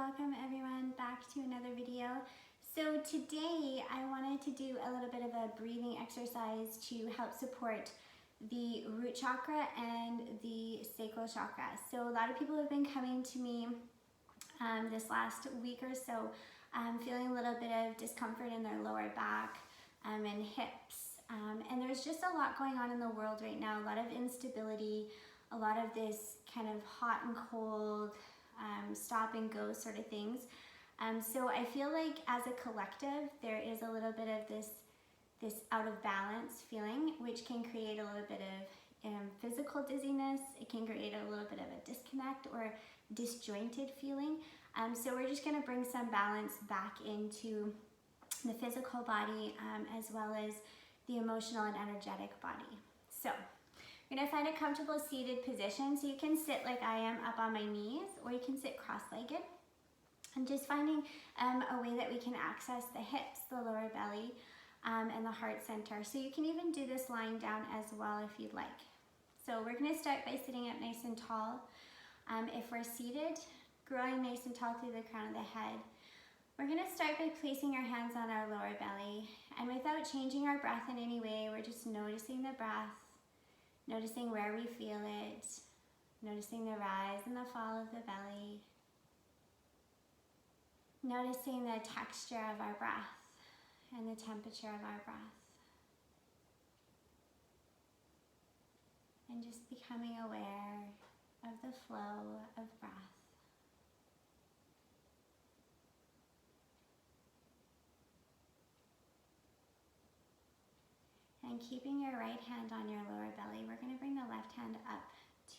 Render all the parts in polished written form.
welcome everyone back to another video. So today I wanted to do a little bit of a breathing exercise to help support the root chakra and the sacral chakra. So a lot of people have been coming to me this last week or so feeling a little bit of discomfort in their lower back and hips. And there's just a lot going on in the world right now, a lot of instability, a lot of this kind of hot and cold, stop and go sort of things. So I feel like as a collective, there is a little bit of this out of balance feeling, which can create a little bit of physical dizziness. It can create a little bit of a disconnect or disjointed feeling. So we're just going to bring some balance back into the physical body as well as the emotional and energetic body. So you're going to find a comfortable seated position. So you can sit like I am up on my knees, or you can sit cross-legged. And just finding a way that we can access the hips, the lower belly, and the heart center. So you can even do this lying down as well if you'd like. So we're going to start by sitting up nice and tall. If we're seated, growing nice and tall through the crown of the head, we're going to start by placing our hands on our lower belly. And without changing our breath in any way, we're just noticing the breath, noticing where we feel it, noticing the rise and the fall of the belly, noticing the texture of our breath and the temperature of our breath, and just becoming aware of the flow of breath. And keeping your right hand on your lower belly, we're going to bring the left hand up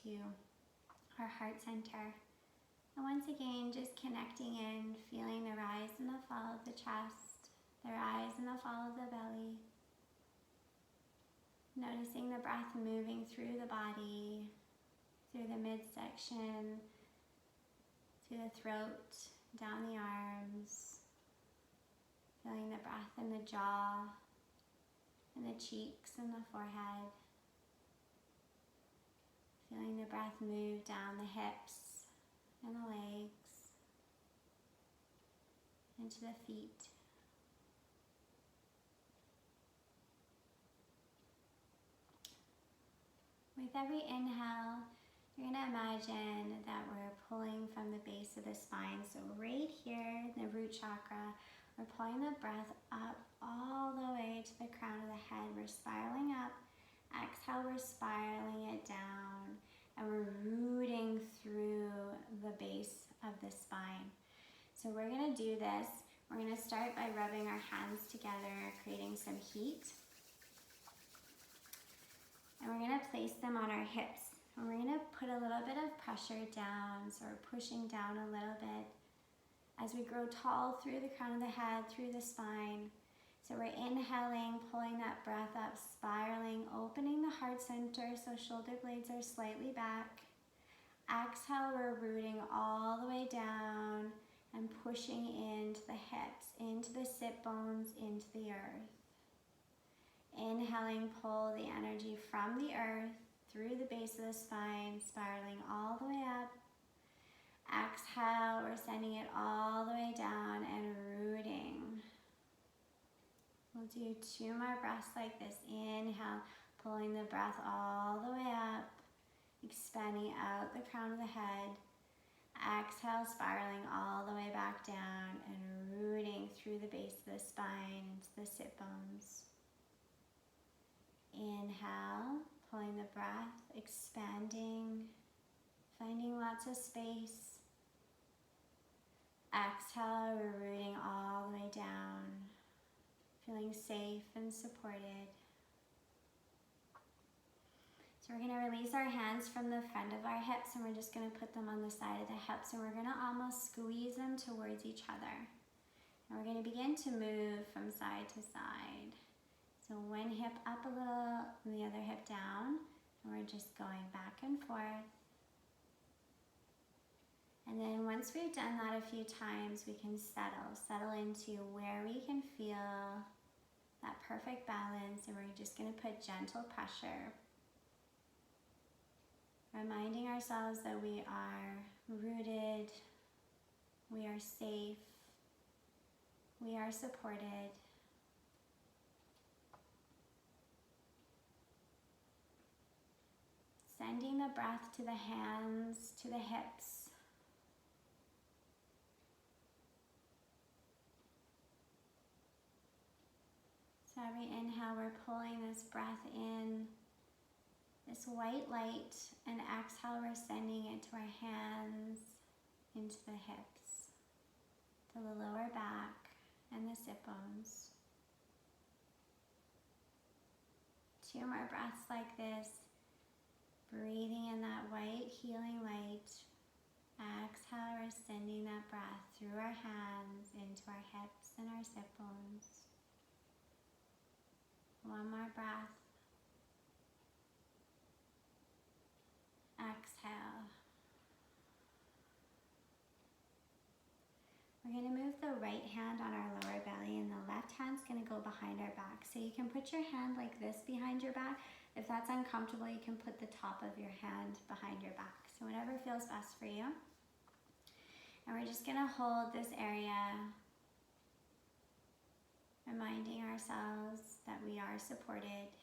to our heart center. And once again, just connecting in, feeling the rise and the fall of the chest, the rise and the fall of the belly. Noticing the breath moving through the body, through the midsection, through the throat, down the arms. Feeling the breath in the jaw, in the cheeks and the forehead. Feeling the breath move down the hips and the legs, into the feet. With every inhale, you're going to imagine that we're pulling from the base of the spine. So right here, the root chakra, we're pulling the breath up all the way to the crown of the head. We're spiraling up. Exhale, we're spiraling it down. And we're rooting through the base of the spine. So we're going to do this. We're going to start by rubbing our hands together, creating some heat. And we're going to place them on our hips. And we're going to put a little bit of pressure down, so we're pushing down a little bit as we grow tall through the crown of the head, through the spine. So we're inhaling, pulling that breath up, spiraling, opening the heart center so shoulder blades are slightly back. Exhale, we're rooting all the way down and pushing into the hips, into the sit bones, into the earth. Inhaling, pull the energy from the earth through the base of the spine, spiraling all the way up. Exhale, we're sending it all the way down and rooting. We'll do 2 more breaths like this. Inhale, pulling the breath all the way up, expanding out the crown of the head. Exhale, spiraling all the way back down and rooting through the base of the spine into the sit bones. Inhale, pulling the breath, expanding, finding lots of space. Exhale, we're rooting all the way down, feeling safe and supported. So we're going to release our hands from the front of our hips, and we're just going to put them on the side of the hips, and we're going to almost squeeze them towards each other. And we're going to begin to move from side to side. So one hip up a little and the other hip down, and we're just going back and forth. And then once we've done that a few times, we can settle into where we can feel that perfect balance, and we're just going to put gentle pressure, reminding ourselves that we are rooted, we are are safe. We are supported. Sending the breath to the hands, to the hips. So every inhale, we're pulling this breath in, this white light, and exhale, we're sending it to our hands, into the hips, to the lower back, and the sit bones. 2 more breaths like this, breathing in that white healing light. Exhale, we're sending that breath through our hands, into our hips and our sit bones. 1 more breath. Exhale. We're going to move the right hand on our lower belly and the left hand's going to go behind our back. So you can put your hand like this behind your back. If that's uncomfortable, you can put the top of your hand behind your back. So whatever feels best for you. And we're just going to hold this area, reminding ourselves that we are supported.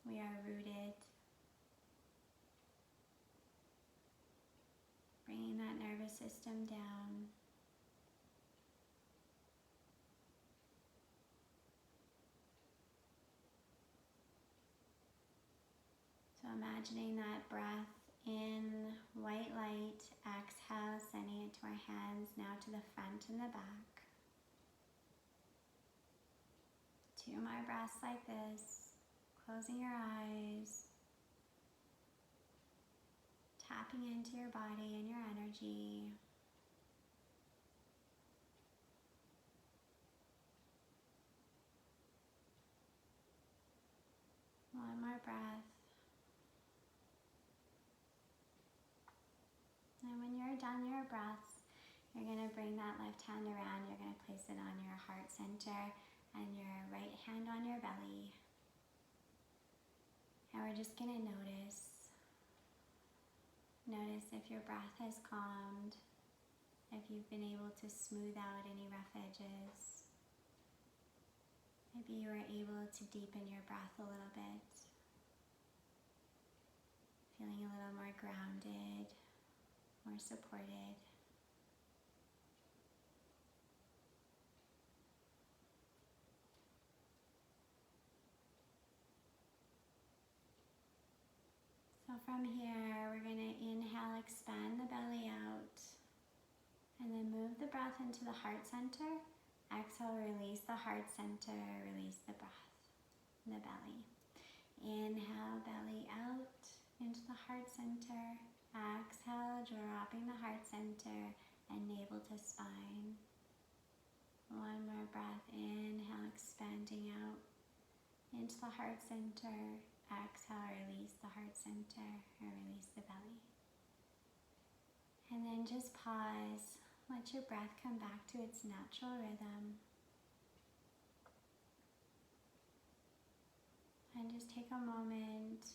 We are rooted. Bringing that nervous system down. So imagining that breath in, white light, exhale, sending it to our hands, now to the front and the back. 2 more breaths like this, closing your eyes, tapping into your body and your energy. One more breath. And when you're done your breaths, you're going to bring that left hand around. You're going to place it on your heart center and your right hand on your belly. And we're just going to notice if your breath has calmed, if you've been able to smooth out any rough edges. Maybe you were able to deepen your breath a little bit. Feeling a little more grounded, more supported. So from here, we're going to inhale, expand the belly out, and then move the breath into the heart center. Exhale, release the heart center, release the breath in the belly. Inhale, belly out into the heart center. Exhale, dropping the heart center and navel to spine. 1 more breath. Inhale, expanding out into the heart center. Exhale, release the heart center and release the belly. And then just pause. Let your breath come back to its natural rhythm. And just take a moment.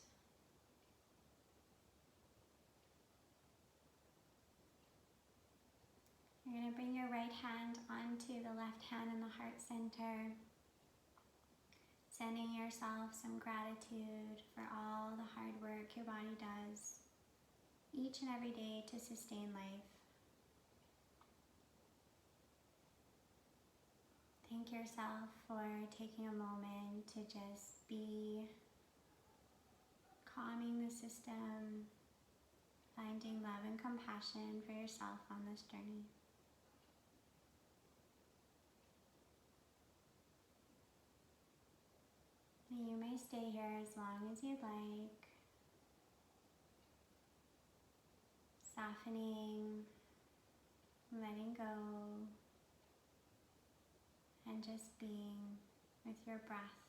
You're going to bring your right hand onto the left hand in the heart center. Sending yourself some gratitude for all the hard work your body does each and every day to sustain life. Thank yourself for taking a moment to just be calming the system, finding love and compassion for yourself on this journey. You may stay here as long as you'd like, softening, letting go, and just being with your breath.